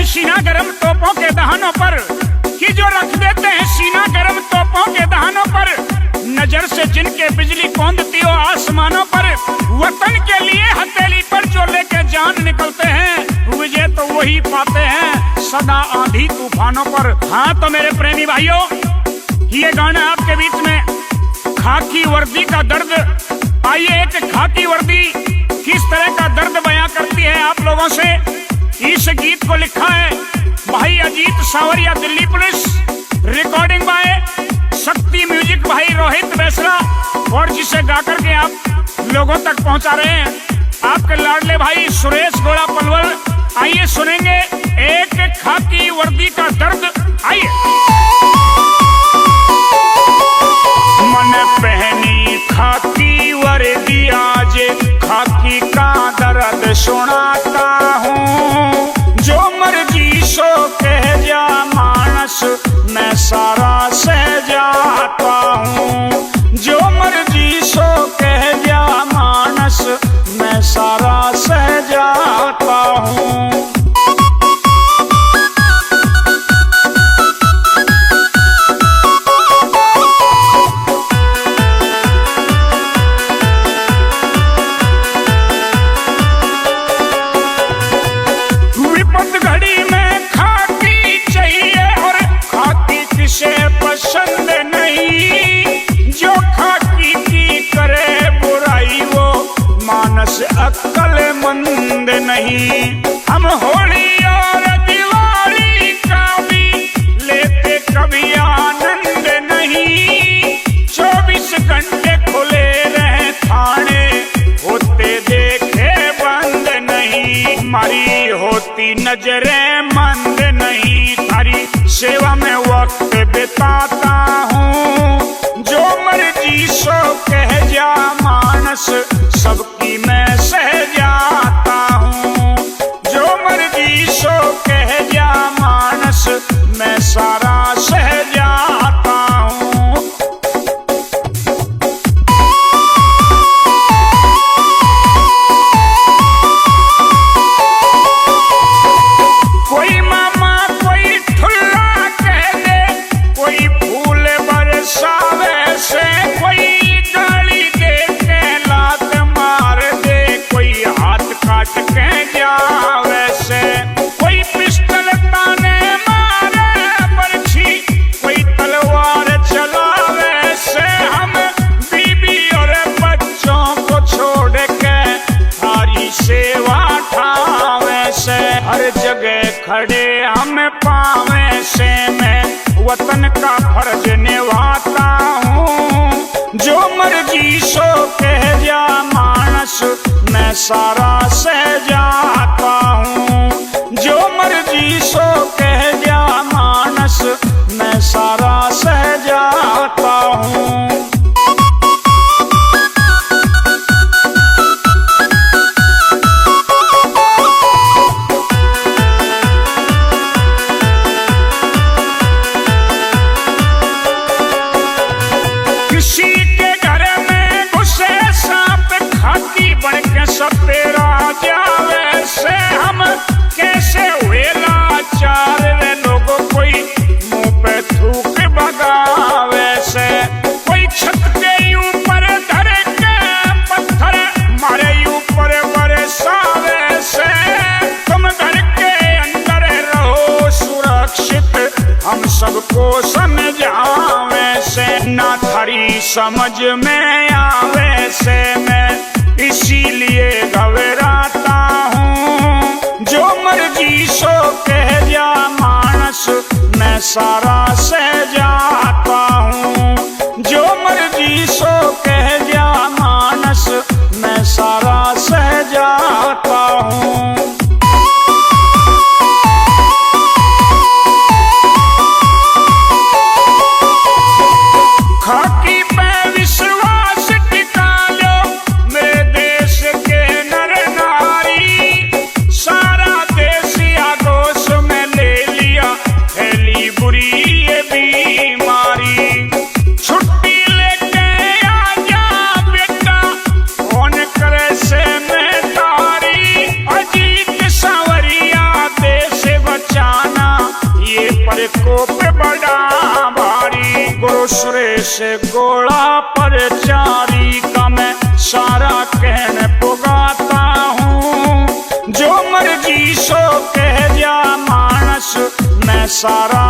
सीना गरम तोपों के दहानों पर, कि जो रख देते हैं सीना गरम तोपों के दहानों पर, नजर से जिनके बिजली कौंधती हो आसमानों पर, वतन के लिए हथेली पर जो लेके जान निकलते हैं, विजय तो वही पाते हैं सदा आंधी तूफानों पर। हाँ तो मेरे प्रेमी भाइयों, ये गाना आपके बीच में खाकी वर्दी का दर्द। आइए एक खाकी वर्दी किस तरह का दर्द बयां करती है आप लोगों से, इस गीत को लिखा है भाई Ajeet Sawariya Delhi police, recording by Shakti music भाई रोहित बेसरा, और जिसे गाकर के आप लोगों तक पहुंचा रहे हैं आपके लाडले भाई सुरेश गोड़ा पलवल। आइए सुनेंगे एक खाकी वर्दी का दर्द। आइए। मन पहनी खाकी वर्दी आज खाकी का दर्द सुनाता हूँ, जो मर्जी सो कह जा मानस मैं सारा सह जाता हूँ, जो मर्जी सो कह जा मानस मैं सारा सह जाता हूँ। पसंद नहीं जो खाकी की करे बुराई वो मानस अक्लमंद नहीं। हम होली और दिवाली का भी लेते कभी आनंद नहीं, 24 घंटे खुले रहे थाने होते देखे बंद नहीं, हमारी होती नजरें मंद नहीं, थारी सेवा में वक्त बिताता हूँ, जो मर्जी सो कह जा मानस सबकी मैं सह जाता हूँ, जो मर्जी सो कह जा मानस मैं सारा सह जाता हूँ। कोई मामा कोई ठुल्ला कह दे, कोई फूल बरसावे से, कोई गाली दे के लात मार दे, कोई हाथ काट के जावे से, कोई पिस्टल ताने मारे बरछी, कोई तलवार चलावे से, हम बीबी और बच्चों को छोड़ के थारी सेवा ठावे से, हर जगह खड़े हम पावे से मैं वतन का फर्ज निभाता हूँ, जो मर्जी सो कह जा मानस मैं सारा सह जाता हूँ, जो मर्जी सो कह जा मानस मैं सारा सह जाता हूँ। किसी के घर में घुसे सांप खाकी बन के सपेरा जावे से, हम कैसे हुए लाचार वे लोगों, कोई मुंह पे थूक भगावे से, कोई छत के ऊपर धर के पत्थर मारे ऊपर बरसावे से, तुम घर के अंदर रहो सुरक्षित हम सबको समझावे से, ना थारी समझ में आवे से मैं इसीलिए घबराता हूँ, जो मर्जी सो कह जा मानस मैं सारा सह जाता हूँ, जो मर्जी सो कह जा मानस मैं सारा सह जाता हूँ। खाकी पे विश्वास टिका लो मेरे देश के नर नारी, सारा देश आगोश में ले लिया फैली बुरी कोप बड़ा भारी गुरु सुरेश गोला पर चारी का मैं सारा कहने पुगाता हूँ जो मर्जी सो कह जा मानस मैं सारा